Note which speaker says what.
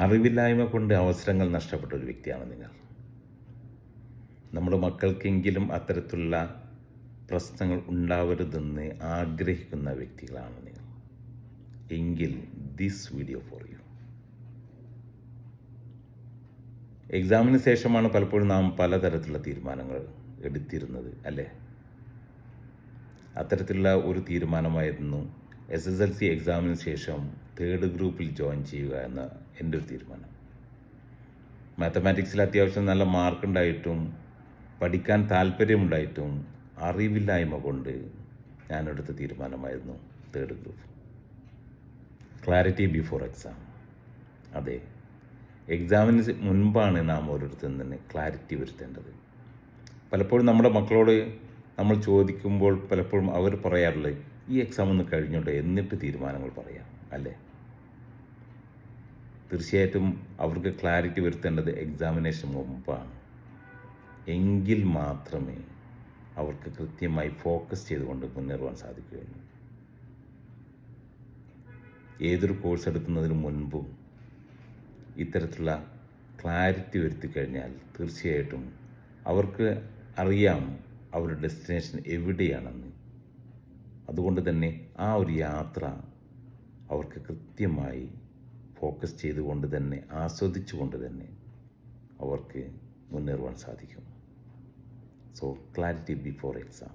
Speaker 1: അറിവില്ലായ്മ കൊണ്ട് അവസരങ്ങൾ നഷ്ടപ്പെട്ട ഒരു വ്യക്തിയാണ് നിങ്ങൾ. നമ്മുടെ മക്കൾക്കെങ്കിലും അത്തരത്തിലുള്ള പ്രശ്നങ്ങൾ ഉണ്ടാവരുതെന്ന് ആഗ്രഹിക്കുന്ന വ്യക്തികളാണ് നിങ്ങൾ. എങ്കിൽ ദിസ് വീഡിയോ ഫോർ യു. എക്സാമിന് ശേഷമാണ് പലപ്പോഴും നാം പലതരത്തിലുള്ള തീരുമാനങ്ങൾ എടുത്തിരുന്നത്, അല്ലേ? അത്തരത്തിലുള്ള ഒരു തീരുമാനമായിരുന്നു SSLC എക്സാമിന് ശേഷം 3rd ഗ്രൂപ്പിൽ ജോയിൻ ചെയ്യുക എന്ന എൻ്റെ ഒരു തീരുമാനം. മാത്തമാറ്റിക്സിൽ അത്യാവശ്യം നല്ല മാർക്കുണ്ടായിട്ടും പഠിക്കാൻ താല്പര്യമുണ്ടായിട്ടും അറിവില്ലായ്മ കൊണ്ട് ഞാനെടുത്ത തീരുമാനമായിരുന്നു 3rd group. Clarity before exam. അതെ, എക്സാമിന് മുൻപാണ് നാം ഓരോരുത്തരും തന്നെ ക്ലാരിറ്റി വരുത്തേണ്ടത്. പലപ്പോഴും നമ്മുടെ മക്കളോട് നമ്മൾ ചോദിക്കുമ്പോൾ പലപ്പോഴും അവർ പറയാറുള്ളത്, ഈ എക്സാം ഒന്ന് കഴിഞ്ഞോട്ടെ എന്നിട്ട് തീരുമാനങ്ങൾ പറയാം, അല്ലേ? തീർച്ചയായിട്ടും അവർക്ക് ക്ലാരിറ്റി വരുത്തേണ്ടത് എക്സാമിനേഷൻ മുമ്പാണ്. എങ്കിൽ മാത്രമേ അവർക്ക് കൃത്യമായി ഫോക്കസ് ചെയ്തുകൊണ്ട് മുന്നേറുവാൻ സാധിക്കുകയുള്ളൂ. ഏതൊരു കോഴ്സ് എടുക്കുന്നതിന് മുൻപും ഇത്തരത്തിലുള്ള ക്ലാരിറ്റി വരുത്തി കഴിഞ്ഞാൽ തീർച്ചയായിട്ടും അവർക്ക് അറിയാം അവരുടെ ഡെസ്റ്റിനേഷൻ എവിടെയാണെന്ന്. അതുകൊണ്ട് തന്നെ ആ ഒരു യാത്ര അവർക്ക് കൃത്യമായി ഫോക്കസ് ചെയ്തുകൊണ്ട് തന്നെ ആസ്വദിച്ചുകൊണ്ട് തന്നെ അവർക്ക് മുന്നേറുവാൻ സാധിക്കും. So clarity before exam.